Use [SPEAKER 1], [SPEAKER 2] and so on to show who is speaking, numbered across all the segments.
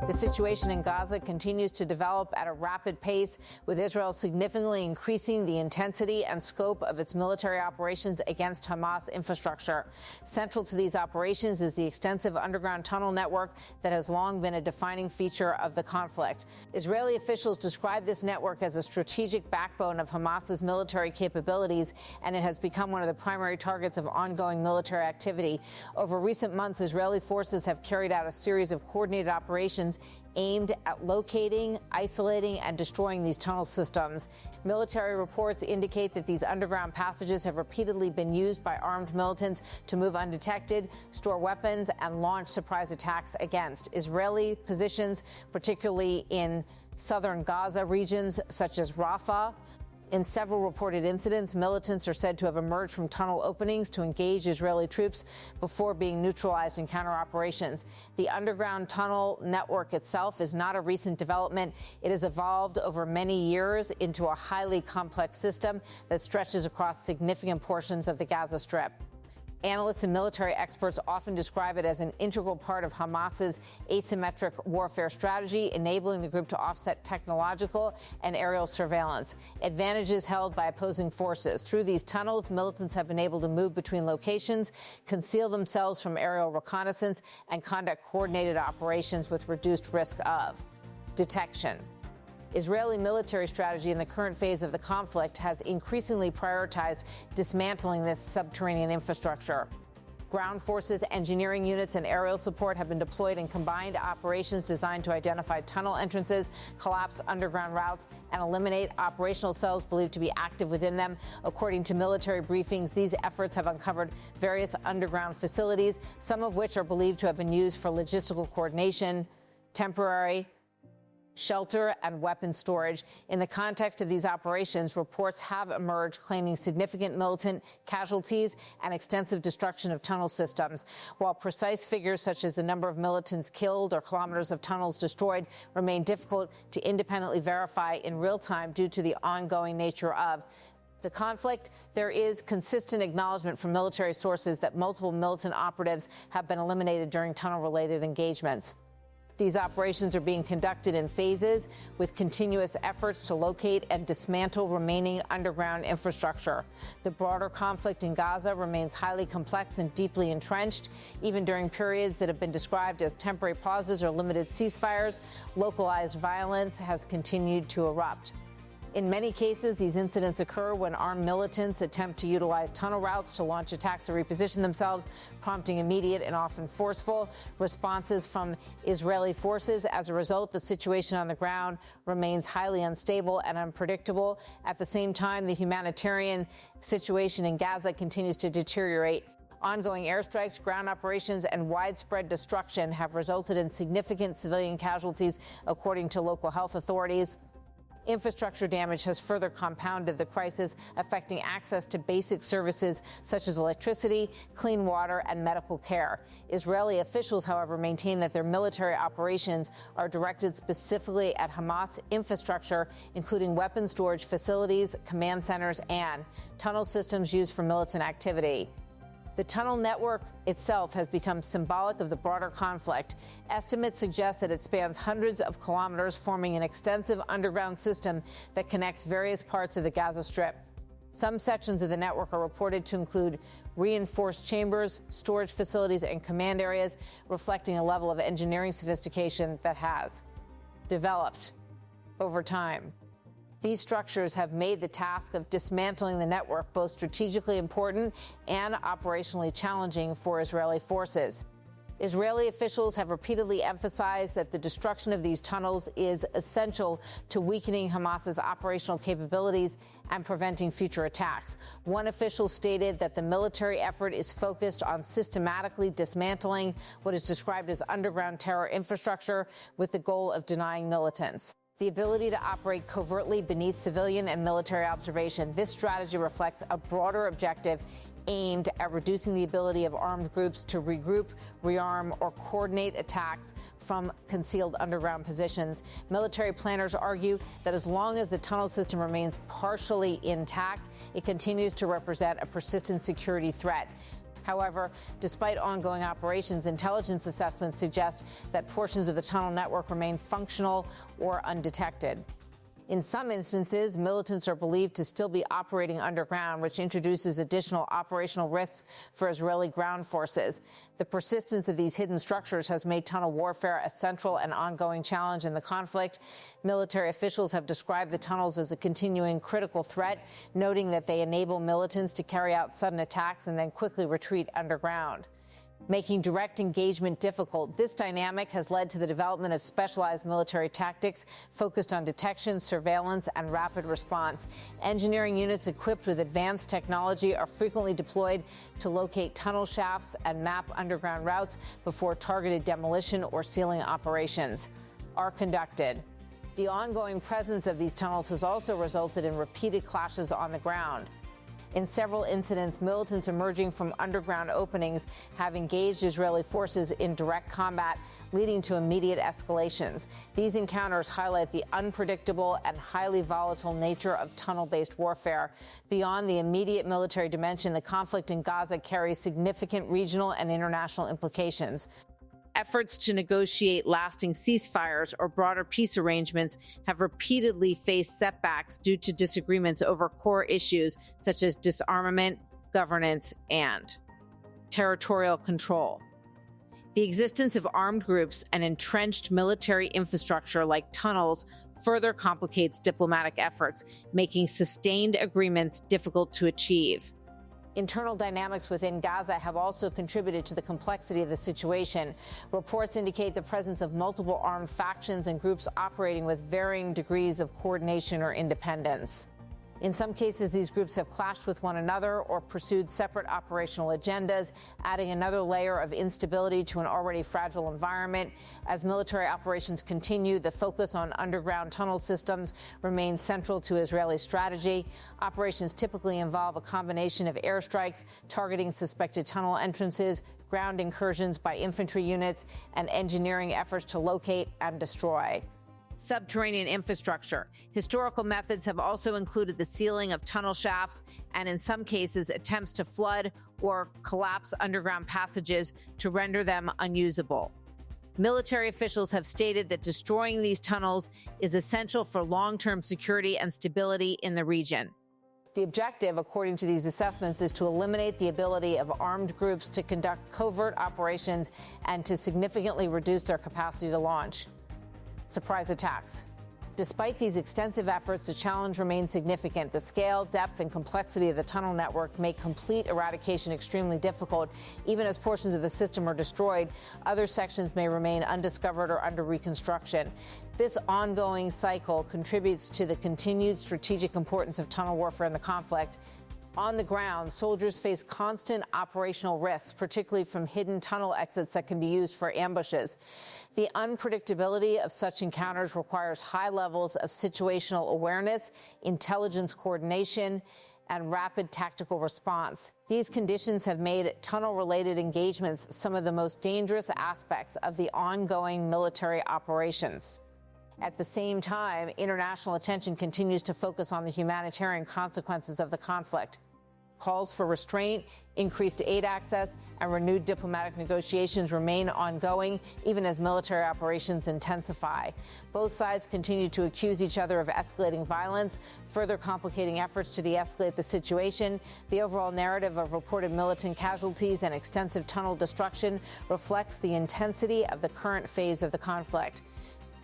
[SPEAKER 1] The situation in Gaza continues to develop at a rapid pace, with Israel significantly increasing the intensity and scope of its military operations against Hamas infrastructure. Central to these operations is the extensive underground tunnel network that has long been a defining feature of the conflict. Israeli officials describe this network as a strategic backbone of Hamas's military capabilities, and it has become one of the primary targets of ongoing military activity. Over recent months, Israeli forces have carried out a series of coordinated operations aimed at locating, isolating, and destroying these tunnel systems. Military reports indicate that these underground passages have repeatedly been used by armed militants to move undetected, store weapons, and launch surprise attacks against Israeli positions, particularly in southern Gaza regions such as Rafah. In several reported incidents, militants are said to have emerged from tunnel openings to engage Israeli troops before being neutralized in counter-operations. The underground tunnel network itself is not a recent development. It has evolved over many years into a highly complex system that stretches across significant portions of the Gaza Strip. Analysts and military experts often describe it as an integral part of Hamas's asymmetric warfare strategy, enabling the group to offset technological and aerial surveillance, advantages held by opposing forces. Through these tunnels, militants have been able to move between locations, conceal themselves from aerial reconnaissance, and conduct coordinated operations with reduced risk of detection. Israeli military strategy in the current phase of the conflict has increasingly prioritized dismantling this subterranean infrastructure. Ground forces, engineering units, and aerial support have been deployed in combined operations designed to identify tunnel entrances, collapse underground routes, and eliminate operational cells believed to be active within them. According to military briefings, these efforts have uncovered various underground facilities, some of which are believed to have been used for logistical coordination, temporary shelter, and weapon storage. In the context of these operations, reports have emerged claiming significant militant casualties and extensive destruction of tunnel systems. While precise figures such as the number of militants killed or kilometers of tunnels destroyed remain difficult to independently verify in real time due to the ongoing nature of the conflict, there is consistent acknowledgement from military sources that multiple militant operatives have been eliminated during tunnel-related engagements. These operations are being conducted in phases with continuous efforts to locate and dismantle remaining underground infrastructure. The broader conflict in Gaza remains highly complex and deeply entrenched. Even during periods that have been described as temporary pauses or limited ceasefires, localized violence has continued to erupt. In many cases, these incidents occur when armed militants attempt to utilize tunnel routes to launch attacks or reposition themselves, prompting immediate and often forceful responses from Israeli forces. As a result, the situation on the ground remains highly unstable and unpredictable. At the same time, the humanitarian situation in Gaza continues to deteriorate. Ongoing airstrikes, ground operations, and widespread destruction have resulted in significant civilian casualties, according to local health authorities. Infrastructure damage has further compounded the crisis, affecting access to basic services such as electricity, clean water, and medical care. Israeli officials, however, maintain that their military operations are directed specifically at Hamas infrastructure, including weapon storage facilities, command centers, and tunnel systems used for militant activity. The tunnel network itself has become symbolic of the broader conflict. Estimates suggest that it spans hundreds of kilometers, forming an extensive underground system that connects various parts of the Gaza Strip. Some sections of the network are reported to include reinforced chambers, storage facilities, and command areas, reflecting a level of engineering sophistication that has developed over time. These structures have made the task of dismantling the network both strategically important and operationally challenging for Israeli forces. Israeli officials have repeatedly emphasized that the destruction of these tunnels is essential to weakening Hamas's operational capabilities and preventing future attacks. One official stated that the military effort is focused on systematically dismantling what is described as underground terror infrastructure with the goal of denying militants the ability to operate covertly beneath civilian and military observation. This strategy reflects a broader objective aimed at reducing the ability of armed groups to regroup, rearm, or coordinate attacks from concealed underground positions. Military planners argue that as long as the tunnel system remains partially intact, it continues to represent a persistent security threat. However, despite ongoing operations, intelligence assessments suggest that portions of the tunnel network remain functional or undetected. In some instances, militants are believed to still be operating underground, which introduces additional operational risks for Israeli ground forces. The persistence of these hidden structures has made tunnel warfare a central and ongoing challenge in the conflict. Military officials have described the tunnels as a continuing critical threat, noting that they enable militants to carry out sudden attacks and then quickly retreat underground, making direct engagement difficult. This dynamic has led to the development of specialized military tactics focused on detection, surveillance, and rapid response. Engineering units equipped with advanced technology are frequently deployed to locate tunnel shafts and map underground routes before targeted demolition or sealing operations are conducted. The ongoing presence of these tunnels has also resulted in repeated clashes on the ground. In several incidents, militants emerging from underground openings have engaged Israeli forces in direct combat, leading to immediate escalations. These encounters highlight the unpredictable and highly volatile nature of tunnel-based warfare. Beyond the immediate military dimension, the conflict in Gaza carries significant regional and international implications. Efforts to negotiate lasting ceasefires or broader peace arrangements have repeatedly faced setbacks due to disagreements over core issues such as disarmament, governance, and territorial control. The existence of armed groups and entrenched military infrastructure like tunnels further complicates diplomatic efforts, making sustained agreements difficult to achieve. Internal dynamics within Gaza have also contributed to the complexity of the situation. Reports indicate the presence of multiple armed factions and groups operating with varying degrees of coordination or independence. In some cases, these groups have clashed with one another or pursued separate operational agendas, adding another layer of instability to an already fragile environment. As military operations continue, the focus on underground tunnel systems remains central to Israeli strategy. Operations typically involve a combination of airstrikes targeting suspected tunnel entrances, ground incursions by infantry units, and engineering efforts to locate and destroy subterranean infrastructure. Historical methods have also included the sealing of tunnel shafts and, in some cases, attempts to flood or collapse underground passages to render them unusable. Military officials have stated that destroying these tunnels is essential for long-term security and stability in the region. The objective, according to these assessments, is to eliminate the ability of armed groups to conduct covert operations and to significantly reduce their capacity to launch surprise attacks. Despite these extensive efforts, the challenge remains significant. The scale, depth, and complexity of the tunnel network make complete eradication extremely difficult. Even as portions of the system are destroyed, other sections may remain undiscovered or under reconstruction. This ongoing cycle contributes to the continued strategic importance of tunnel warfare in the conflict. On the ground, soldiers face constant operational risks, particularly from hidden tunnel exits that can be used for ambushes. The unpredictability of such encounters requires high levels of situational awareness, intelligence coordination, and rapid tactical response. These conditions have made tunnel-related engagements some of the most dangerous aspects of the ongoing military operations. At the same time, international attention continues to focus on the humanitarian consequences of the conflict. Calls for restraint, increased aid access, and renewed diplomatic negotiations remain ongoing, even as military operations intensify. Both sides continue to accuse each other of escalating violence, further complicating efforts to de-escalate the situation. The overall narrative of reported militant casualties and extensive tunnel destruction reflects the intensity of the current phase of the conflict.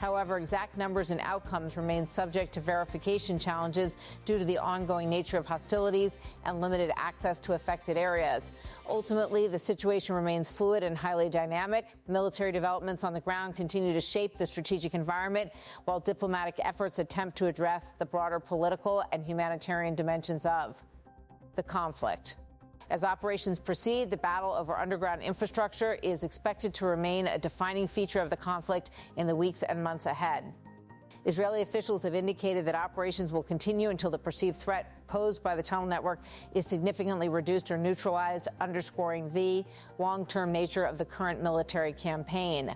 [SPEAKER 1] However, exact numbers and outcomes remain subject to verification challenges due to the ongoing nature of hostilities and limited access to affected areas. Ultimately, the situation remains fluid and highly dynamic. Military developments on the ground continue to shape the strategic environment, while diplomatic efforts attempt to address the broader political and humanitarian dimensions of the conflict. As operations proceed, the battle over underground infrastructure is expected to remain a defining feature of the conflict in the weeks and months ahead. Israeli officials have indicated that operations will continue until the perceived threat posed by the tunnel network is significantly reduced or neutralized, underscoring the long-term nature of the current military campaign.